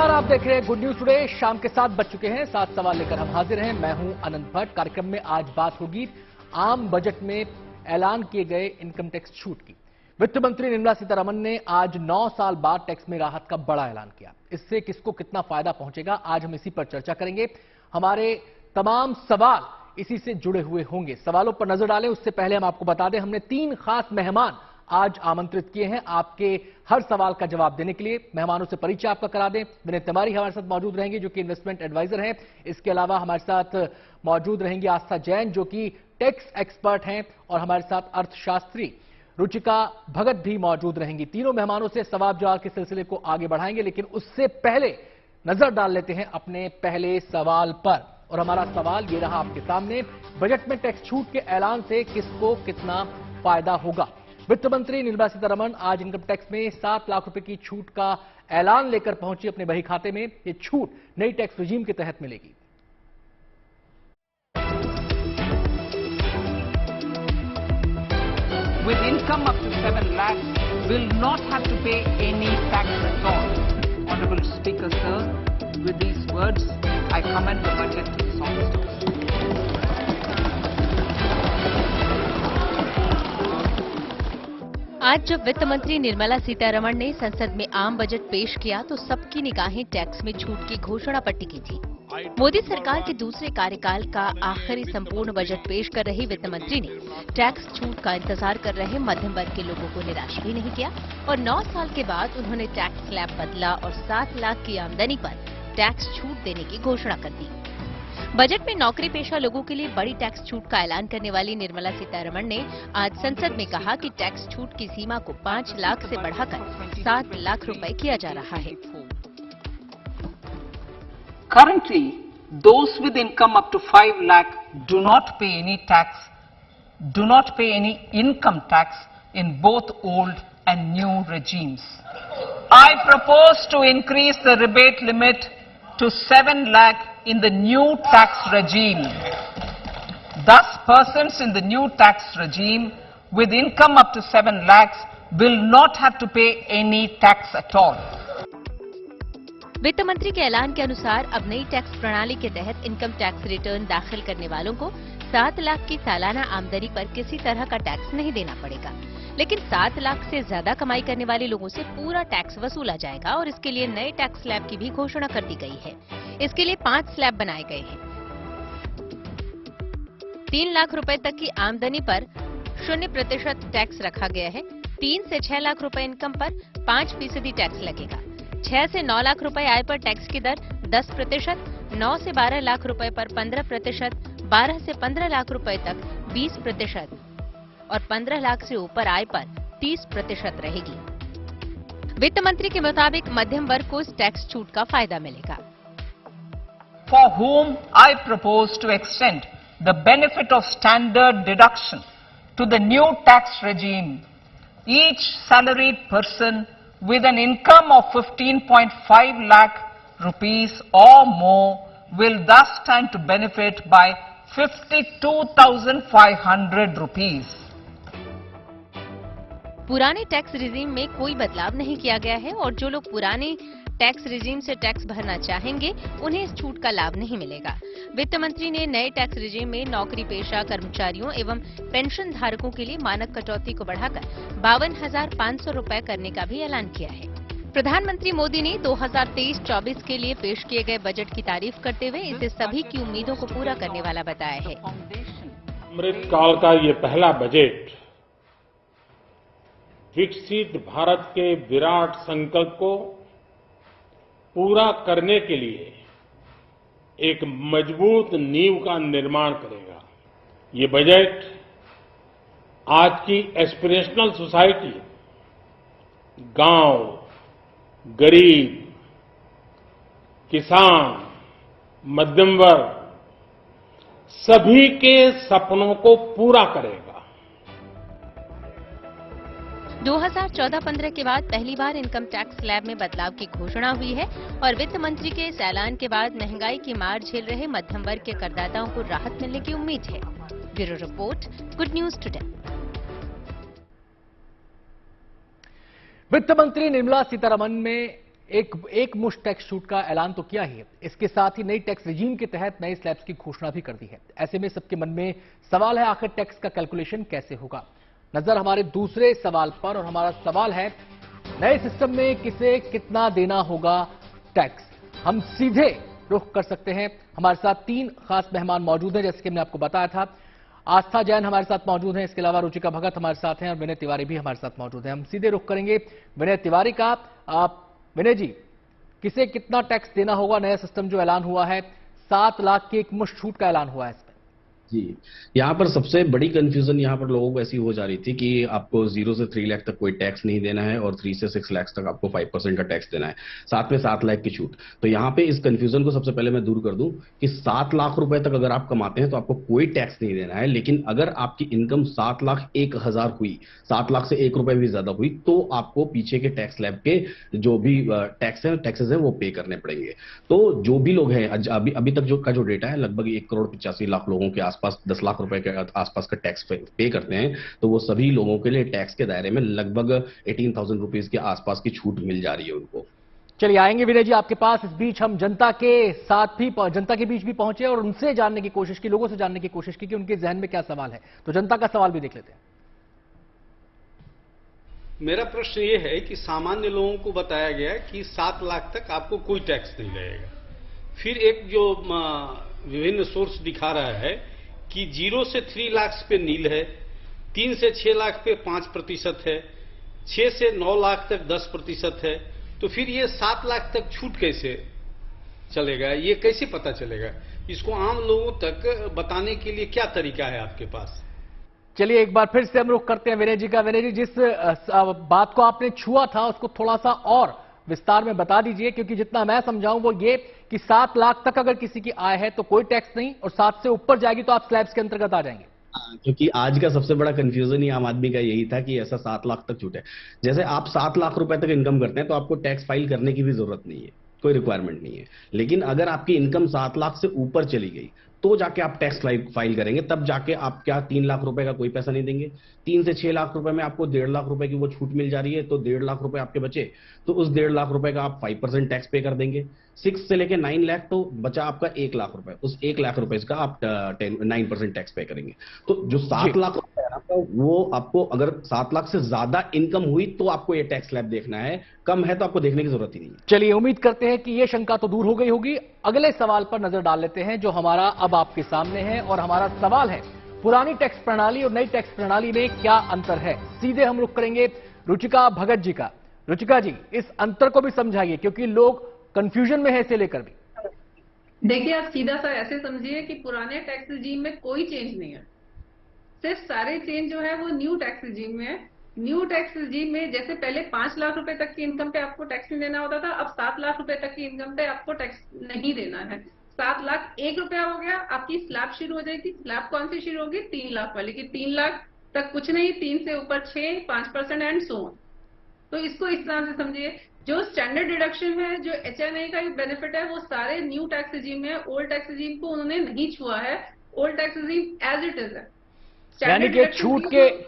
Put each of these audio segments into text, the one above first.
नमस्कार, आप देख रहे हैं गुड न्यूज टुडे। शाम के 7 बज चुके हैं। 7 सवाल लेकर हम हाजिर हैं। मैं हूं अनंत भट्ट। कार्यक्रम में आज बात होगी आम बजट में ऐलान किए गए इनकम टैक्स छूट की। वित्त मंत्री निर्मला सीतारमण ने आज 9 साल बाद टैक्स में राहत का बड़ा ऐलान किया। इससे किसको कितना फायदा पहुंचेगा, आज हम इसी पर चर्चा करेंगे। हमारे तमाम सवाल इसी से जुड़े हुए होंगे। सवालों पर नजर डालें उससे पहले हम आपको बता दें, हमने 3 खास मेहमान आज आमंत्रित किए हैं आपके हर सवाल का जवाब देने के लिए। मेहमानों से परिचय आपका करा दें। विनय तिवारी हमारे साथ मौजूद रहेंगे जो कि इन्वेस्टमेंट एडवाइजर हैं। इसके अलावा हमारे साथ मौजूद रहेंगी आस्था जैन जो कि टैक्स एक्सपर्ट हैं, और हमारे साथ अर्थशास्त्री रुचिका भगत भी मौजूद रहेंगी। तीनों मेहमानों से सवाल जवाब के सिलसिले को आगे बढ़ाएंगे, लेकिन उससे पहले नजर डाल लेते हैं अपने पहले सवाल पर। और हमारा सवाल ये रहा आपके सामने, बजट में टैक्स छूट के ऐलान से किसको कितना फायदा होगा। वित्त मंत्री निर्मला सीतारमण आज इनकम टैक्स में 7 लाख रुपए की छूट का ऐलान लेकर पहुंची अपने बही खाते में। ये छूट नई टैक्स रिजीम के तहत मिलेगी। With income up to 7 lakhs will not have to pay any tax at all. Honorable Speaker, sir, with these words, I commend the budget to its authors. आज जब वित्त मंत्री निर्मला सीतारमण ने संसद में आम बजट पेश किया तो सबकी निगाहें टैक्स में छूट की घोषणा पर टिकी थी। मोदी सरकार के दूसरे कार्यकाल का आखिरी संपूर्ण बजट पेश कर रही वित्त मंत्री ने टैक्स छूट का इंतजार कर रहे मध्यम वर्ग के लोगों को निराश भी नहीं किया, और 9 साल के बाद उन्होंने टैक्स स्लैब बदला और 7 लाख की आमदनी पर टैक्स छूट देने की घोषणा कर दी। बजट में नौकरी पेशा लोगों के लिए बड़ी टैक्स छूट का ऐलान करने वाली निर्मला सीतारमण ने आज संसद में कहा कि टैक्स छूट की सीमा को 5 लाख से बढ़ाकर 7 लाख रुपए किया जा रहा है। Currently, those with income up to 5 lakh do not pay any income tax in both old and new regimes. I propose to increase the rebate limit to 7 lakh in the new tax regime. Thus, persons in the new tax regime with income up to 7 lakhs will not have to pay any tax at all. वित्त मंत्री के ऐलान के अनुसार अब नई tax प्रणाली के तहत इनकम टैक्स रिटर्न दाखिल करने वालों को 7 लाख की सालाना आमदनी पर किसी तरह का टैक्स नहीं देना पड़ेगा, लेकिन 7 लाख से ज्यादा कमाई करने वाले लोगों से पूरा टैक्स वसूला जाएगा, और इसके लिए नए टैक्स स्लैब की भी घोषणा कर दी गई है। इसके लिए 5 स्लैब बनाए गए हैं। 3 लाख रुपए तक की आमदनी पर 0% टैक्स रखा गया है। 3 से 6 लाख रुपए इनकम पर 5% टैक्स लगेगा। 6 से 9 लाख रुपए आय पर टैक्स की दर 10%, 9 से 12 लाख रुपए पर 15%, 12 से 15 लाख रुपए तक 20% और 15 लाख से ऊपर आय पर 30% रहेगी। वित्त मंत्री के मुताबिक मध्यम वर्ग को इस टैक्स छूट का फायदा मिलेगा। For whom I propose to extend the benefit of standard deduction to the new tax regime, each salaried person with an income of 15.5 lakh rupees or more will thus stand to benefit by 52,500 rupees. पुराने tax regime में कोई बदलाव नहीं किया गया है, और जो लोग पुराने टैक्स रिजीम से टैक्स भरना चाहेंगे उन्हें इस छूट का लाभ नहीं मिलेगा। वित्त मंत्री ने नए टैक्स रिजीम में नौकरी पेशा कर्मचारियों एवं पेंशन धारकों के लिए मानक कटौती को बढ़ाकर 52,500 रुपए करने का भी ऐलान किया है। प्रधानमंत्री मोदी ने 2023-24 के लिए पेश किए गए बजट की तारीफ करते हुए इसे सभी की उम्मीदों को पूरा करने वाला बताया है। अमृत काल का ये पहला बजट विकसित भारत के विराट संकल्प को पूरा करने के लिए एक मजबूत नींव का निर्माण करेगा। ये बजट आज की एस्पिरेशनल सोसाइटी, गांव, गरीब, किसान, मध्यम वर्ग सभी के सपनों को पूरा करेगा। 2014-15 के बाद पहली बार इनकम टैक्स स्लैब में बदलाव की घोषणा हुई है, और वित्त मंत्री के इस ऐलान के बाद महंगाई की मार झेल रहे मध्यम वर्ग के करदाताओं को राहत मिलने की उम्मीद है। Bureau report, good news today. वित्त मंत्री निर्मला सीतारमण ने एक मुश्त टैक्स छूट का ऐलान तो किया ही है, इसके साथ ही नई टैक्स रिजीम के तहत नए स्लैब्स की घोषणा भी कर दी है। ऐसे में सबके मन में सवाल है, आखिर टैक्स का कैलकुलेशन कैसे होगा। नजर हमारे दूसरे सवाल पर, और हमारा सवाल है, नए सिस्टम में किसे कितना देना होगा टैक्स। हम सीधे रुख कर सकते हैं। हमारे साथ 3 खास मेहमान मौजूद हैं, जैसे कि मैंने आपको बताया था। आस्था जैन हमारे साथ मौजूद हैं, इसके अलावा रुचिका भगत हमारे साथ हैं और विनय तिवारी भी हमारे साथ मौजूद हैं। हम सीधे रुख करेंगे विनय तिवारी का। विनय जी, किसे कितना टैक्स देना होगा, नया सिस्टम जो ऐलान हुआ है, 7 लाख की एक मुश्त छूट का ऐलान हुआ है इसमें। जी, यहाँ पर सबसे बड़ी कंफ्यूजन यहाँ पर लोगों को ऐसी हो जा रही थी कि आपको 0 से 3 लाख तक कोई टैक्स नहीं देना है और 3 से 6 लाख तक आपको 5% का टैक्स देना है, साथ में 7 लाख की छूट। तो यहाँ पे इस कंफ्यूजन को सबसे पहले मैं दूर कर दूं कि 7 लाख रुपए तक अगर आप कमाते हैं तो आपको कोई टैक्स नहीं देना है। लेकिन अगर आपकी इनकम 7,01,000 हुई, 7 लाख से 1 रुपए भी ज्यादा हुई, तो आपको पीछे के टैक्स स्लैब के जो भी टैक्सेस है वो पे करने पड़ेंगे। तो जो भी लोग हैं, अभी तक का जो डेटा है, लगभग 1,85,00,000 लोगों के आसपास 10 लाख रुपए के आसपास का टैक्स पे करते हैं। तो वो सभी लोगों के लिए टैक्स के दायरे में लगभग 18,000 रुपीज के आसपास की छूट मिल जा रही है उनको। चलिए आएंगे विनय जी आपके पास। इस बीच हम जनता के बीच भी पहुंचे और उनसे जानने की कोशिश की, लोगों से जानने की कोशिश की कि उनके जहन में क्या सवाल है। तो जनता का सवाल भी देख लेते हैं। मेरा प्रश्न ये है कि सामान्य लोगों को बताया गया कि 7 लाख तक आपको कोई टैक्स नहीं लगेगा। फिर एक जो विभिन्न सोर्स दिखा रहा है कि 0 से 3 लाख पे नील है, 3 से 6 लाख पे 5% है, 6 से 9 लाख तक 10% है। तो फिर ये 7 लाख तक छूट कैसे चलेगा, ये कैसे पता चलेगा? इसको आम लोगों तक बताने के लिए क्या तरीका है आपके पास? चलिए एक बार फिर से हम रुख करते हैं विनय जी का। विनय जी, जिस बात को आपने छुआ था उसको थोड़ा सा और विस्तार में बता दीजिए, क्योंकि जितना मैं समझाऊं वो ये कि 7 लाख तक अगर किसी की आय है तो कोई टैक्स नहीं, और 7 से ऊपर जाएगी तो आप स्लैब्स के अंतर्गत आ जाएंगे। क्योंकि आज का सबसे बड़ा कंफ्यूजन ही आम आदमी का यही था कि ऐसा 7 लाख तक छूट है। जैसे आप 7 लाख रुपए तक इनकम करते हैं तो आपको टैक्स फाइल करने की भी जरूरत नहीं है, कोई रिक्वायरमेंट नहीं है। लेकिन अगर आपकी इनकम 7 लाख से ऊपर चली गई तो जाके आप टैक्स फाइल करेंगे, तब जाके आप क्या 3 लाख रुपए का कोई पैसा नहीं देंगे। 3 से 6 लाख रुपए में आपको 1.5 लाख रुपए की वो छूट मिल जा रही है, तो 1.5 लाख रुपए आपके बचे, तो उस 1.5 लाख रुपए का आप 5% टैक्स पे कर देंगे। 6 से लेके 9 लाख तो बचा आपका 1 लाख रुपए, उस 1 लाख रुपए का आप 9% टैक्स पे करेंगे। तो जो 7 लाख रुपए है ना, वो आपको अगर 7 लाख से ज्यादा इनकम हुई तो आपको ये टैक्स स्लैब देखना है, कम है तो आपको देखने की जरूरत ही नहीं है। चलिए उम्मीद करते हैं कि ये शंका तो दूर हो गई होगी। अगले सवाल पर नजर डाल लेते हैं जो हमारा अब आपके सामने है, और हमारा सवाल है, पुरानी टैक्स प्रणाली और नई टैक्स प्रणाली में क्या अंतर है। सीधे हम रुख करेंगे रुचिका भगत जी का। रुचिका जी, इस अंतर को भी समझाइए, क्योंकि लोग कंफ्यूजन में है इसे लेकर भी। देखिए, आप सीधा सा ऐसे समझिए कि पुराने टैक्स रिजीम में कोई चेंज नहीं है, सिर्फ सारे चेंज जो है वो न्यू टैक्स रिजीम में है। न्यू टैक्स रिजीम में जैसे पहले 5 लाख रुपए तक की इनकम पे आपको टैक्स नहीं देना होता था, अब 7 लाख रुपए तक की इनकम पे आपको टैक्स नहीं देना है। 7 लाख 1 रुपया हो गया, आपकी स्लैब शुरू हो जाएगी। स्लैब कौन सी शुरू होगी? 3 लाख वाली की। 3 लाख तक कुछ नहीं, 3 से ऊपर 6, 5% एंड सो ऑन। तो इसको इस तरह से समझिए। जो स्टैंडर्ड डिडक्शन है, जो HMA का बेनिफिट है, वो सारे न्यू टैक्स रिजीम में है। ओल्ड टैक्स रिजीम को उन्होंने नहीं छुआ है। Old tax regime as it is है। यानी कि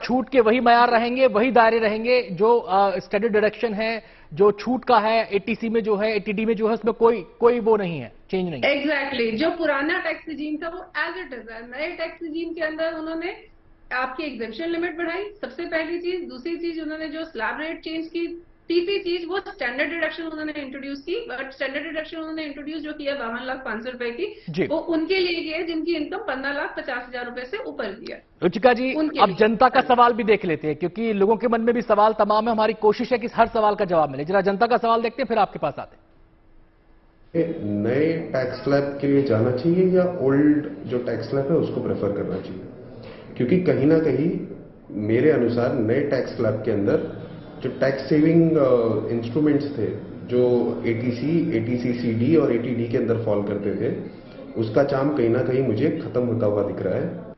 छूट के वही मयार रहेंगे, वही दायरे रहेंगे जो स्टैंडर्ड डिडक्शन है, जो छूट का है। ATC में जो है, ATD में जो है, उसमें कोई वो नहीं है, चेंज नहीं। एग्जैक्टली जो पुराना टैक्स रिजीम था वो एज इट इज है। नए टैक्स रिजीम के अंदर उन्होंने आपकी एग्जेम्पशन लिमिट बढ़ाई, सबसे पहली चीज। दूसरी चीज, उन्होंने जो स्लैब रेट चेंज की। तीसरी चीज, वो स्टैंडर्ड डिडक्शन उन्होंने इंट्रोड्यूस की। बट स्टैंडर्ड डिडक्शन उन्होंने इंट्रोड्यूस जो किया 52,500 रुपए की, वो उनके लिए की है जिनकी इनकम 15,50,000 रुपए से ऊपर की है। रुचिका जी, अब जनता का सवाल भी देख लेते हैं, क्योंकि लोगों के मन में भी सवाल तमाम है। हमारी कोशिश है कि हर सवाल का जवाब मिले। जरा जनता का सवाल देखते हैं, फिर आपके पास आते हैं। नए टैक्स स्लैब के लिए जाना चाहिए या ओल्ड जो टैक्स स्लैब है उसको प्रेफर करना चाहिए? क्योंकि कहीं ना कहीं मेरे अनुसार नए टैक्स स्लैब के अंदर जो टैक्स सेविंग इंस्ट्रूमेंट्स थे, जो ATC, CD और ATD के अंदर फॉल करते थे, उसका चार्म कहीं ना कहीं मुझे खत्म होता हुआ दिख रहा है।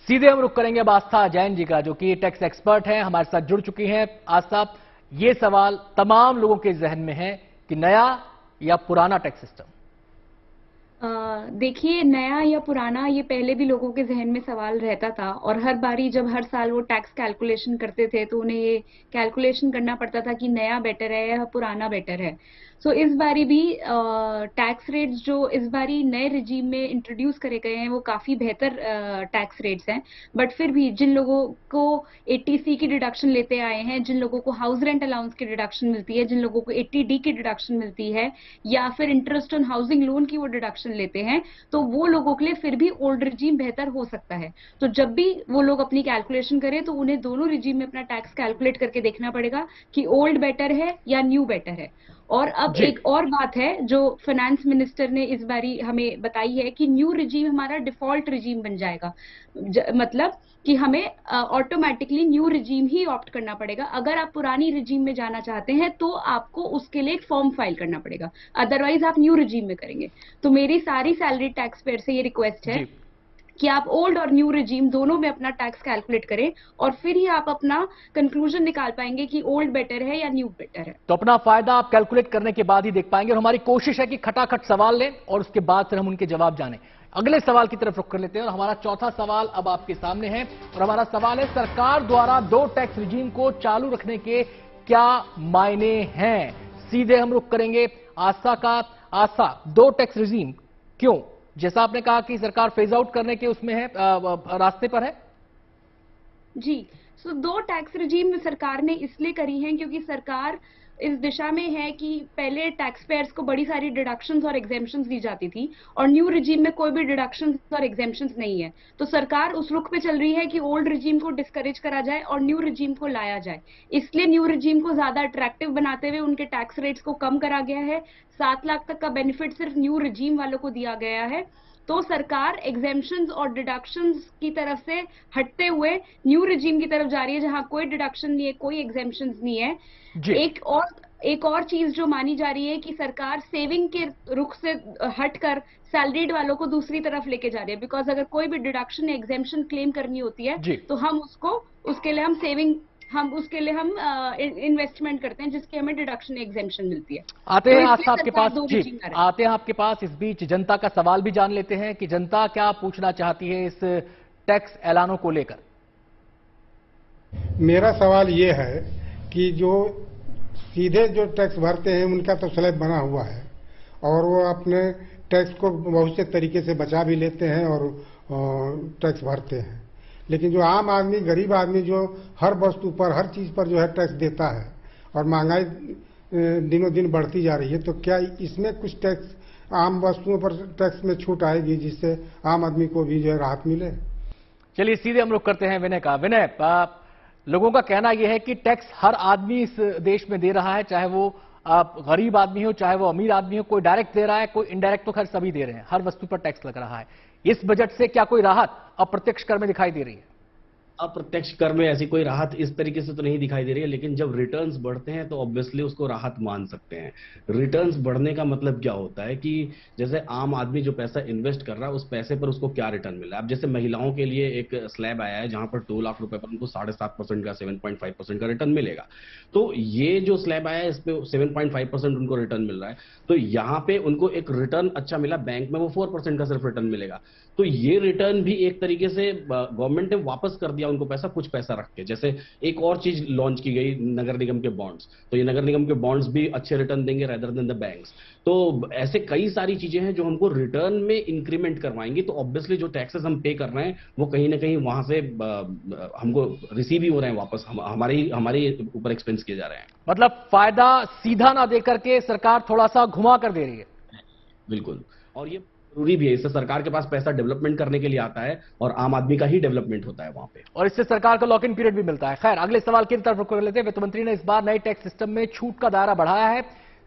सीधे हम रुख करेंगे अब आस्था जैन जी का, जो कि टैक्स एक्सपर्ट हैं, हमारे साथ जुड़ चुकी हैं। आस्था, ये सवाल तमाम लोगों के जहन में है कि नया या पुराना टैक्स सिस्टम। देखिए, नया या पुराना ये पहले भी लोगों के जहन में सवाल रहता था, और हर बारी जब हर साल वो टैक्स कैलकुलेशन करते थे तो उन्हें ये कैलकुलेशन करना पड़ता था कि नया बेटर है या पुराना बेटर है। सो इस बारी भी टैक्स रेट्स जो इस बारी नए रिजीम में इंट्रोड्यूस करे गए हैं वो काफी बेहतर टैक्स रेट्स हैं। बट फिर भी जिन लोगों को 80C की डिडक्शन लेते आए हैं, जिन लोगों को हाउस रेंट अलाउंस की डिडक्शन मिलती है, जिन लोगों को 80D की डिडक्शन मिलती है, या फिर इंटरेस्ट ऑन हाउसिंग लोन की वो डिडक्शन लेते हैं, तो वो लोगों के लिए फिर भी ओल्ड रिजीम बेहतर हो सकता है। तो जब भी वो लोग अपनी कैलकुलेशन करें तो उन्हें दोनों रिजीम में अपना टैक्स कैलकुलेट करके देखना पड़ेगा कि ओल्ड बेटर है या न्यू बेटर है। और अब एक और बात है जो फाइनेंस मिनिस्टर ने इस बारी हमें बताई है कि न्यू रिजीम हमारा डिफॉल्ट रिजीम बन जाएगा। मतलब कि हमें ऑटोमेटिकली न्यू रिजीम ही ऑप्ट करना पड़ेगा। अगर आप पुरानी रिजीम में जाना चाहते हैं तो आपको उसके लिए एक फॉर्म फाइल करना पड़ेगा, अदरवाइज आप न्यू रिजीम में करेंगे। तो मेरी सारी सैलरी टैक्स पेयर से ये रिक्वेस्ट है कि आप ओल्ड और न्यू रिजीम दोनों में अपना टैक्स कैलकुलेट करें, और फिर ही आप अपना कंक्लूजन निकाल पाएंगे कि ओल्ड बेटर है या न्यू बेटर है। तो अपना फायदा आप कैलकुलेट करने के बाद ही देख पाएंगे। और हमारी कोशिश है कि खटाखट सवाल लें और उसके बाद फिर हम उनके जवाब जानें। अगले सवाल की तरफ रुख कर लेते हैं और हमारा चौथा सवाल अब आपके सामने है। और हमारा सवाल है, सरकार द्वारा 2 टैक्स रिजीम को चालू रखने के क्या मायने हैं? सीधे हम रुख करेंगे आशा का। आशा, 2 टैक्स रिजीम क्यों? जैसा आपने कहा कि सरकार फेज आउट करने के उसमें है, रास्ते पर है। जी, सो 2 टैक्स रिजीम सरकार ने इसलिए करी हैं क्योंकि सरकार इस दिशा में है कि पहले टैक्स पेयर्स को बड़ी सारी डिडक्शंस और एग्जेम्पशंस दी जाती थी, और न्यू रिजीम में कोई भी डिडक्शंस और एग्जेम्पशंस नहीं है। तो सरकार उस रुख पे चल रही है कि ओल्ड रिजीम को डिस्करेज करा जाए और न्यू रिजीम को लाया जाए। इसलिए न्यू रिजीम को ज्यादा अट्रैक्टिव बनाते हुए उनके टैक्स रेट्स को कम करा गया है। 7 लाख तक का बेनिफिट सिर्फ न्यू रिजीम वालों को दिया गया है। तो सरकार एग्जेम्पशंस और डिडक्शंस की तरफ से हटते हुए न्यू रिजीम की तरफ जा रही है, जहां कोई डिडक्शन नहीं है, कोई एग्जेम्पशंस नहीं है। एक और चीज जो मानी जा रही है कि सरकार सेविंग के रुख से हटकर सैलरीड वालों को दूसरी तरफ लेके जा रही है। बिकॉज अगर कोई भी डिडक्शन या एग्जेम्पशन क्लेम करनी होती है तो हम उसके लिए हम इन्वेस्टमेंट करते हैं जिसके हमें डिडक्शन एग्जेम्पशन मिलती है। आते हैं आप आपके पास जी, आते हैं आपके पास। इस बीच जनता का सवाल भी जान लेते हैं कि जनता क्या पूछना चाहती है इस टैक्स ऐलानों को लेकर। मेरा सवाल ये है कि जो सीधे जो टैक्स भरते हैं उनका तो स्लैब बना हुआ है और वो अपने टैक्स को बहुत से तरीके से बचा भी लेते हैं और टैक्स भरते हैं। लेकिन जो आम आदमी, गरीब आदमी जो हर वस्तु पर, हर चीज पर जो है टैक्स देता है और महंगाई दिनों दिन बढ़ती जा रही है, तो क्या इसमें कुछ टैक्स, आम वस्तुओं पर टैक्स में छूट आएगी जिससे आम आदमी को भी जो है राहत मिले? चलिए सीधे हम लोग करते हैं विनय का। विनय, लोगों का कहना यह है कि टैक्स हर आदमी इस देश में दे रहा है, चाहे वो गरीब आदमी हो चाहे वो अमीर आदमी हो। कोई डायरेक्ट दे रहा है, कोई इनडायरेक्ट, तो खैर सभी दे रहे हैं। हर वस्तु पर टैक्स लग रहा है। इस बजट से क्या कोई राहत अप्रत्यक्ष कर में दिखाई दे रही है? अप्रत्यक्ष कर में ऐसी कोई राहत इस तरीके से तो नहीं दिखाई दे रही है, लेकिन जब रिटर्न्स बढ़ते हैं तो ऑब्वियसली उसको राहत मान सकते हैं। रिटर्न्स बढ़ने का मतलब क्या होता है कि जैसे आम आदमी जो पैसा इन्वेस्ट कर रहा है उस पैसे पर उसको क्या रिटर्न मिल रहा है। अब जैसे महिलाओं के लिए एक स्लैब आया है जहां पर 2 लाख रुपए पर उनको 7.5% का 7.5% का रिटर्न मिलेगा। तो ये जो स्लैब आया है इस पे 7.5% उनको रिटर्न मिल रहा है। तो यहाँ पे उनको एक रिटर्न अच्छा मिला, बैंक में वो 4% का सिर्फ रिटर्न मिलेगा। तो ये रिटर्न भी एक तरीके से गवर्नमेंट ने वापस कर दिया उनको पैसा, कुछ पैसा रख के। जैसे एक और चीज लॉन्च की गई, नगर निगम के बॉन्ड्स। तो ये नगर निगम के बॉन्ड्स भी अच्छे रिटर्न देंगे रेदर देन द बैंक्स। तो ऐसे कई सारी चीजें हैं जो हमको रिटर्न में इंक्रीमेंट करवाएंगी। तो ऑब्वियसली जो टैक्सेस हम पे कर रहे हैं वो कहीं ना कहीं वहां से हमको रिसीव ही हो रहे हैं वापस, हमारे ऊपर एक्सपेंस किए जा रहे हैं। मतलब फायदा सीधा ना देकर के सरकार थोड़ा सा घुमा कर दे रही है। बिल्कुल, और ये जरूरी भी है। इससे सरकार के पास पैसा डेवलपमेंट करने के लिए आता है और आम आदमी का ही डेवलपमेंट होता है वहां पे, और इससे सरकार का लॉक इन पीरियड भी मिलता है। खैर, अगले सवाल की तरफ रुख कर लेते हैं। वित्त मंत्री ने इस बार नए टैक्स सिस्टम में छूट का दायरा बढ़ाया है।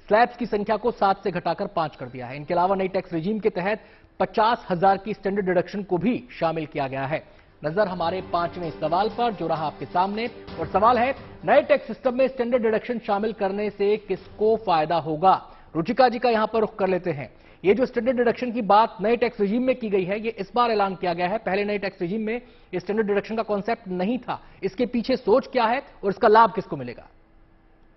स्लैब्स की संख्या को 7 से घटाकर 5 कर दिया है। इनके अलावा नई टैक्स रिजीम के तहत 50,000 की स्टैंडर्ड डिडक्शन को भी शामिल किया गया है। नजर हमारे 5वें सवाल पर जो रहा आपके सामने, और सवाल है, नए टैक्स सिस्टम में स्टैंडर्ड डिडक्शन शामिल करने से किसको फायदा होगा? रुचिका जी का यहां पर रुख कर लेते हैं। ये जो स्टैंडर्ड डिडक्शन की बात नए टैक्स रिजीम में की गई है, ये इस बार ऐलान किया गया है। पहले नए टैक्स रिजीम में ये स्टैंडर्ड डिडक्शन का कॉन्सेप्ट नहीं था। इसके पीछे सोच क्या है और इसका लाभ किसको मिलेगा?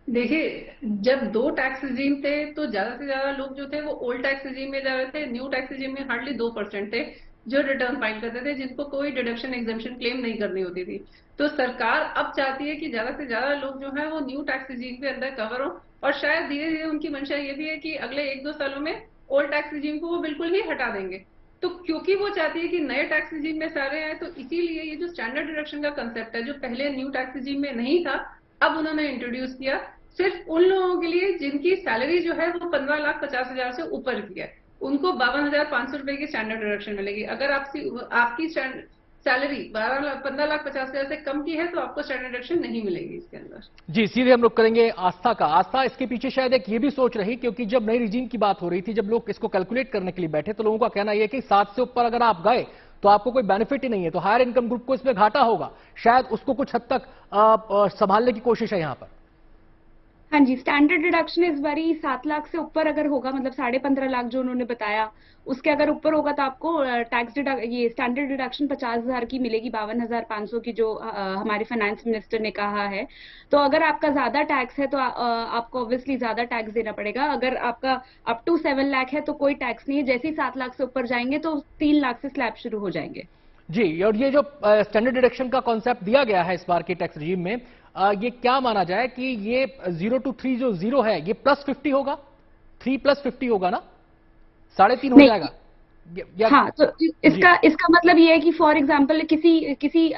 देखिए, जब 2 टैक्स रिजीम थे तो ज्यादा से ज्यादा लोग जो थे वो ओल्ड टैक्स रिजीम में जा रहे थे। न्यू टैक्स रिजीम में हार्डली 2% थे जो रिटर्न फाइल करते थे, जिनको कोई डिडक्शन एग्जम्पशन क्लेम नहीं करनी होती थी। तो सरकार अब चाहती है कि ज्यादा से ज्यादा लोग जो है वो न्यू टैक्स रिजीम के अंदर कवर हो, और शायद धीरे धीरे उनकी मंशा ये भी है कि अगले 1-2 सालों में ओल्ड टैक्स रिजीम को वो बिल्कुल ही हटा देंगे। तो क्योंकि वो चाहती है कि नए टैक्स रिजीम में सारे आए, तो इसीलिए ये जो स्टैंडर्ड डिडक्शन का कंसेप्ट है, जो पहले न्यू टैक्स रिजीम में नहीं था, अब उन्होंने इंट्रोड्यूस किया सिर्फ उन लोगों के लिए जिनकी सैलरी जो है वो 15,50,000 से ऊपर की है। उनको 52,500 रुपए की स्टैंडर्ड डिडक्शन मिलेगी। अगर आपकी सैलरी 15,50,000 से कम की है तो आपको स्टैंडर्ड डिडक्शन नहीं मिलेगी इसके अंदर। जी, सीधे हम लोग करेंगे आस्था का। आस्था, इसके पीछे शायद एक ये भी सोच रही, क्योंकि जब नई रिजीम की बात हो रही थी, जब लोग इसको कैलकुलेट करने के लिए बैठे, तो लोगों का कहना यह है कि 7 से ऊपर अगर आप गए तो आपको कोई बेनिफिट ही नहीं है, तो हायर इनकम ग्रुप को इसमें घाटा होगा। शायद उसको कुछ हद तक संभालने की कोशिश है यहां पर। हाँ जी, स्टैंडर्ड डिडक्शन इस बारी 7 लाख से ऊपर अगर होगा, मतलब 15.5 लाख जो उन्होंने बताया, उसके अगर ऊपर होगा तो आपको ये स्टैंडर्ड डिडक्शन 50,000 की मिलेगी, 52,500 की जो हमारे फाइनेंस मिनिस्टर ने कहा है। तो अगर आपका ज्यादा टैक्स है तो आपको ऑब्वियसली ज्यादा टैक्स देना पड़ेगा। अगर आपका अप टू 7 लाख है तो कोई टैक्स नहीं है। जैसे ही 7 लाख से ऊपर जाएंगे तो 3 लाख से स्लैब शुरू हो जाएंगे। जी, और ये जो स्टैंडर्ड डिडक्शन का कॉन्सेप्ट दिया गया है इस बार के टैक्स रिजीम में, ये क्या माना जाए कि ये 0 to 3 जो 0 है, ये +50 होगा, 3 + 50 होगा ना, 3.5 हो जाएगा? हाँ, तो इसका मतलब ये है कि फॉर एग्जांपल किसी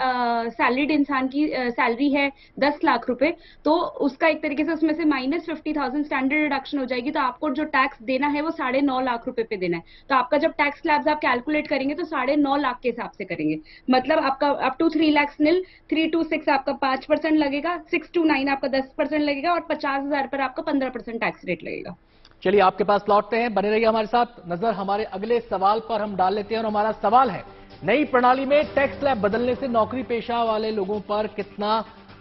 सैलरीड इंसान की सैलरी है 10 लाख रुपए, तो उसका एक तरीके से उसमें से -50,000 स्टैंडर्ड डिडक्शन हो जाएगी, तो आपको जो टैक्स देना है वो 9.5 लाख रुपए पे देना है। तो आपका जब टैक्स स्लैब्स आप कैलकुलेट करेंगे तो 9.5 लाख के हिसाब से करेंगे। मतलब आपका up to 3 lakh nil, 3 to 6 आपका 5% लगेगा, 6 to 9 आपका 10% लगेगा, और 50,000 पर आपका 15% टैक्स रेट लगेगा। चलिए, आपके पास लौटते हैं, बने रहिए हमारे साथ। नजर हमारे अगले सवाल पर हम डाल लेते हैं, और हमारा सवाल है, नई प्रणाली में टैक्स स्लैब बदलने से नौकरी पेशा वाले लोगों पर कितना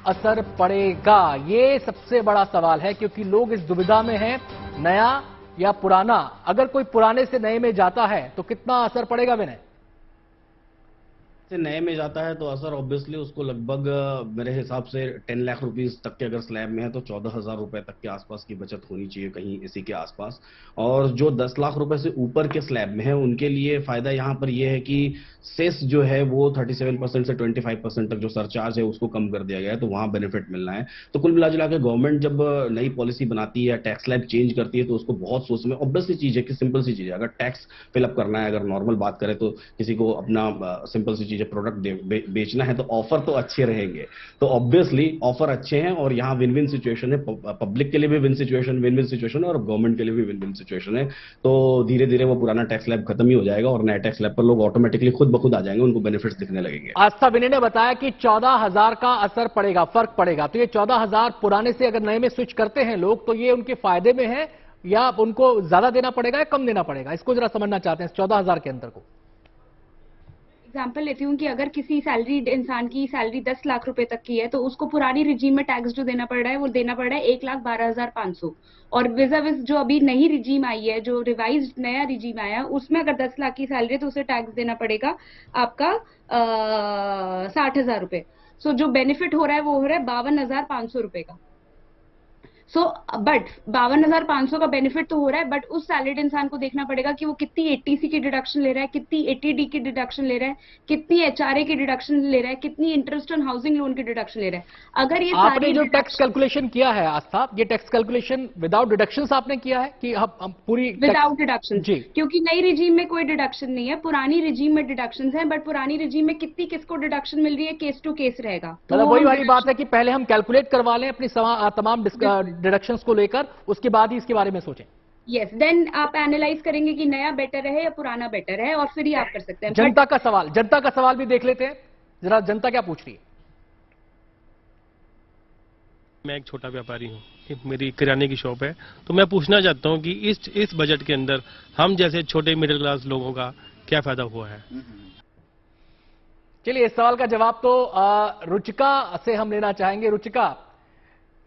असर पड़ेगा? ये सबसे बड़ा सवाल है, क्योंकि लोग इस दुविधा में हैं, नया या पुराना। अगर कोई पुराने से नए में जाता है तो कितना असर पड़ेगा विनय? से नए में जाता है तो असर ऑब्वियसली उसको लगभग मेरे हिसाब से 10 लाख रुपीस तक के अगर स्लैब में है तो 14,000 रुपए तक के आसपास की बचत होनी चाहिए, कहीं इसी के आसपास। और जो 10 लाख रुपए से ऊपर के स्लैब में है उनके लिए फायदा यहाँ पर यह है कि सेस जो है वो 37% से 25% तक जो सरचार्ज है उसको कम कर दिया गया है, तो वहां बेनिफिट मिलना है। तो कुल मिला जुला के गवर्नमेंट जब नई पॉलिसी बनाती है, टैक्स स्लैब चेंज करती है, तो उसको बहुत सोच में, ऑब्वियसली चीज है कि सिंपल सी चीज है, अगर टैक्स फिलअप करना है, अगर नॉर्मल बात करें तो किसी को अपना सिंपल सी चीज प्रोडक्ट बेचना है तो ऑफर तो अच्छे रहेंगे। तो ऑब्वियसली ऑफर अच्छे हैं और यहाँ विन विन सिचुएशन है, पब्लिक के लिए भी विन विन सिचुएशन है और गवर्नमेंट के लिए भी विन विन सिचुएशन है। तो धीरे धीरे वो पुराना टैक्स स्लैब खत्म ही हो जाएगा और नया टैक्स स्लैब पर लोग ऑटोमेटिकली खुद ब खुद आ जाएंगे, उनको बेनिफिट्स दिखने लगेंगे। आस्था विनय ने बताया कि 14,000 का असर पड़ेगा, फर्क पड़ेगा। तो ये 14,000 पुराने से अगर नए में स्विच करते हैं लोग, तो ये उनके फायदे में है या उनको ज्यादा देना पड़ेगा या कम देना पड़ेगा? इसको जरा समझना चाहते हैं, 14,000 के अंदर को। एग्जाम्पल लेती हूँ कि अगर किसी सैलरीड इंसान की सैलरी 10 लाख रुपए तक की है तो उसको पुरानी रिजीम में टैक्स जो देना पड़ रहा है वो देना पड़ रहा है 1,12,500, और विज़ाविज़ जो अभी नई रिजीम आई है, जो रिवाइज्ड नया रिजीम आया, उसमें अगर 10 लाख की सैलरी है तो उसे टैक्स देना पड़ेगा आपका 60,000 रुपए। सो जो बेनिफिट हो रहा है वो हो रहा है 52,500 रुपए का। सो बट 52,500 का बेनिफिट तो हो रहा है, बट उस सैलरीड इंसान को देखना पड़ेगा कि वो कितनी 80C की डिडक्शन ले रहा है, कितनी 80D की डिडक्शन ले रहा है, कितनी HRA की डिडक्शन ले रहा है, कितनी इंटरेस्ट ऑन हाउसिंग लोन की डिडक्शन ले रहा है। अगर ये आपने जो टैक्स कैलकुलेशन किया है आस्था, ये टैक्स कैलकुलेशन विदाउट डिडक्शंस आपने किया है कि हम पूरी विदाउट डिडक्शन? जी, क्योंकि नई रिजीम में कोई डिडक्शन नहीं है, पुरानी रिजीम में डिडक्शन है, बट पुरानी रिजीम में कितनी किसको डिडक्शन मिल रही है केस टू केस रहेगा। मतलब वही वाली बात है कि पहले हम कैलकुलेट करवा लें अपनी तमाम डिडक्शंस को लेकर, उसके बाद ही इसके बारे में सोचें। यस, देन आप एनालाइज करेंगे कि नया बेटर है या पुराना बेटर है, और फिर ही आप कर सकते हैं। जनता का सवाल भी देख लेते हैं, जरा जनता क्या पूछ रही है। मैं एक छोटा व्यापारी हूँ, मेरी किराने की शॉप है, तो मैं पूछना चाहता हूँ कि इस बजट के अंदर हम जैसे छोटे मिडिल क्लास लोगों का क्या फायदा हुआ है? चलिए, इस सवाल का जवाब तो रुचिका से हम लेना चाहेंगे। रुचिका,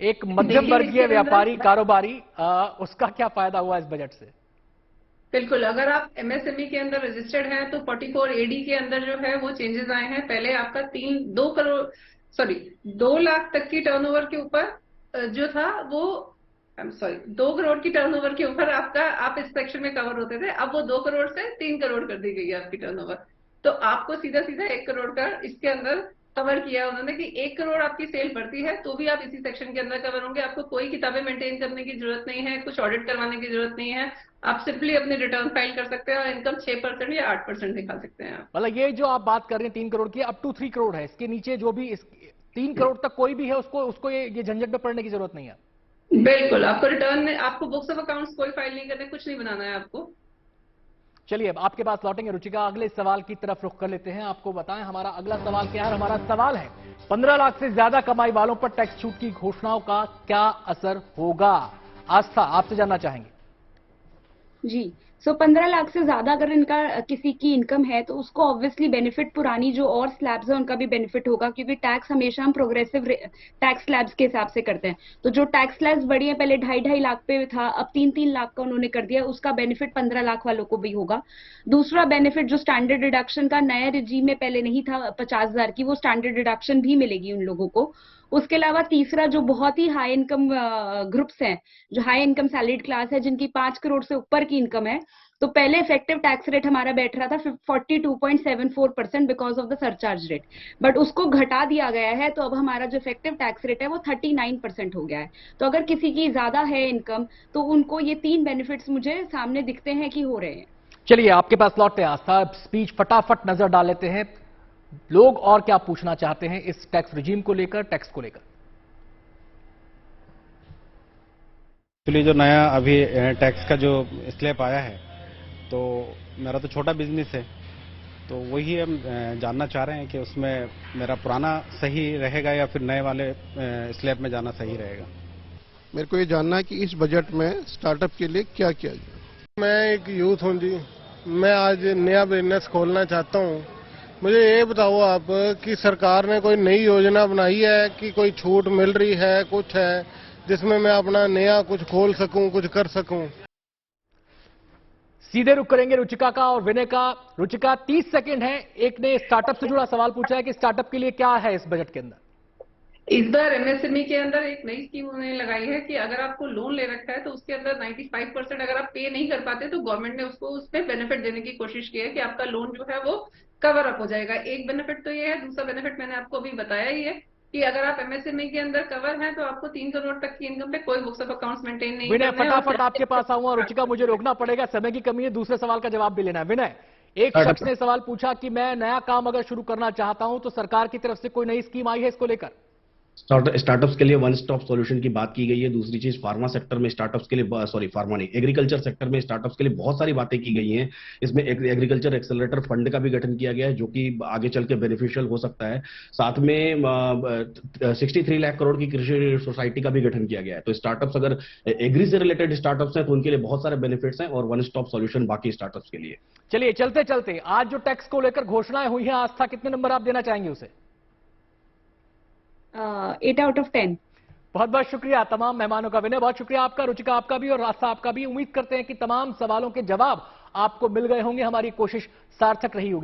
एक मध्यम वर्गीय व्यापारी कारोबारी, उसका क्या फायदा हुआ इस बजट से? बिल्कुल, अगर आप MSME के अंदर रजिस्टर्ड हैं तो 44 AD के अंदर जो है वो चेंजेस आए हैं। पहले आपका 2 लाख तक की टर्नओवर के ऊपर जो था वो सॉरी 2 करोड़ की टर्नओवर के ऊपर आपका आप इस सेक्शन में कवर होते थे, अब वो 2 करोड़ से 3 करोड़ कर दी गई है आपकी टर्नओवर। तो आपको सीधा सीधा 1 करोड़ का इसके अंदर कवर किया उन्होंने कि 1 करोड़ आपकी सेल बढ़ती है तो भी आप इसी सेक्शन के अंदर कवर होंगे। आपको कोई किताबें मेंटेन करने की जरूरत नहीं है, कुछ ऑडिट करवाने की जरूरत नहीं है, आप सिंपली अपने रिटर्न फाइल कर सकते हैं और इनकम 6% या 8% निकाल सकते हैं आप। मतलब ये जो आप बात कर रहे हैं 3 करोड़ की, अप टू 3 करोड़ है, इसके नीचे जो भी 3 करोड़ तक कोई भी है उसको ये झंझट में पड़ने की जरूरत नहीं है। बिल्कुल, आपको रिटर्न में आपको बुक्स ऑफ अकाउंट्स कोई फाइल नहीं करने, कुछ नहीं बनाना है आपको। चलिए अब आपके पास लौटेंगे रुचिका, अगले सवाल की तरफ रुख कर लेते हैं। आपको बताएं हमारा अगला सवाल क्या है। हमारा सवाल है 15 लाख से ज्यादा कमाई वालों पर टैक्स छूट की घोषणाओं का क्या असर होगा। आस्था, आपसे जानना चाहेंगे। जी, 15 लाख से ज्यादा अगर इनका किसी की इनकम है तो उसको ऑब्वियसली बेनिफिट पुरानी जो और स्लैब्स है उनका भी बेनिफिट होगा, क्योंकि टैक्स हमेशा हम प्रोग्रेसिव टैक्स स्लैब्स के हिसाब से करते हैं। तो जो टैक्स स्लैब्स बढ़ी है, पहले 2.5 लाख पे था, अब 3 लाख का उन्होंने कर दिया, उसका बेनिफिट 15 लाख वालों को भी होगा। दूसरा बेनिफिट जो स्टैंडर्ड डिडक्शन का नया रिजीम में पहले नहीं था 50,000 की, वो स्टैंडर्ड डिडक्शन भी मिलेगी उन लोगों को। उसके अलावा तीसरा जो बहुत ही हाई इनकम ग्रुप्स हैं, जो हाई इनकम सैलरीड क्लास है, जिनकी 5 करोड़ से ऊपर की इनकम है, तो पहले इफेक्टिव टैक्स रेट हमारा बैठ रहा था 42.74% because of the surcharge rate, but उसको घटा दिया गया है। तो अब हमारा जो इफेक्टिव टैक्स रेट है वो 39% हो गया है। तो अगर किसी की ज्यादा है इनकम तो उनको ये 3 बेनिफिट्स मुझे सामने दिखते हैं कि हो रहे हैं। चलिए आपके पास लौटते हैं आस्था, स्पीच फटाफट नजर डाल लेते हैं, लोग और क्या पूछना चाहते हैं इस टैक्स रिजीम को लेकर, टैक्स को लेकर। एक्चुअली जो नया अभी टैक्स का जो स्लैब आया है, तो मेरा तो छोटा बिजनेस है, तो वही हम जानना चाह रहे हैं कि उसमें मेरा पुराना सही रहेगा या फिर नए वाले स्लैब में जाना सही रहेगा। मेरे को ये जानना है कि इस बजट में स्टार्टअप के लिए क्या किया जाए। मैं एक यूथ हूँ जी, मैं आज नया बिजनेस खोलना चाहता हूँ। मुझे ये बताओ आप कि सरकार ने कोई नई योजना बनाई है कि कोई छूट मिल रही है, कुछ है जिसमें मैं अपना नया कुछ खोल सकूं, कुछ कर सकूं। सीधे रुख करेंगे रुचिका का और विनय का। रुचिका 30 सेकंड है। एक ने स्टार्टअप से जुड़ा सवाल पूछा है कि स्टार्टअप के लिए क्या है इस बजट के अंदर। इस बार एमएसएमई के अंदर एक नई स्कीम उन्होंने लगाई है कि अगर आपको लोन ले रखा है तो उसके अंदर 95% अगर आप पे नहीं कर पाते तो गवर्नमेंट ने उसको उसमें बेनिफिट देने की कोशिश की है कि आपका लोन जो है वो कवर अप हो जाएगा। एक बेनिफिट तो ये है, दूसरा बेनिफिट मैंने आपको अभी बताया ही है कि अगर आप एमएसएमई के अंदर कवर हैं तो आपको 3 करोड़ तक की इनकम पे कोई बुक्स ऑफ अकाउंट्स मेंटेन नहीं विनय करना है। फटाफट आपके पास आऊंगा। रुचिका मुझे रोकना पड़ेगा, समय की कमी है, दूसरे सवाल का जवाब भी लेना है। विनय, एक शख्स ने सवाल पूछा कि मैं नया काम अगर शुरू करना चाहता हूं तो सरकार की तरफ से कोई नई स्कीम आई है इसको लेकर। स्टार्टअप्स के लिए वन स्टॉप सॉल्यूशन की बात की गई है। दूसरी चीज फार्मा सेक्टर में स्टार्टअप्स के लिए, सॉरी फार्मा नहीं, एग्रीकल्चर सेक्टर में स्टार्टअप्स के लिए बहुत सारी बातें की गई हैं। इसमें एग्रीकल्चर एक्सेलरेटर फंड का भी गठन किया गया है जो कि आगे चल के बेनिफिशियल हो सकता है। साथ में 63 लाख करोड़ की कृषि सोसाइटी का भी गठन किया गया है। तो स्टार्टअप्स अगर एग्री से रिलेटेड स्टार्टअप्स हैं तो उनके लिए बहुत सारे बेनिफिट्स हैं और वन स्टॉप सॉल्यूशन बाकी स्टार्टअप्स के लिए। चलिए चलते चलते आज जो टैक्स को लेकर घोषणाएं हुई हैं, आस्था कितने नंबर आप देना चाहेंगे उसे? 8 आउट ऑफ 10। बहुत बहुत शुक्रिया तमाम मेहमानों का। विनय बहुत शुक्रिया आपका, रुचिका आपका भी और आस्था आपका भी। उम्मीद करते हैं कि तमाम सवालों के जवाब आपको मिल गए होंगे, हमारी कोशिश सार्थक रही होगी।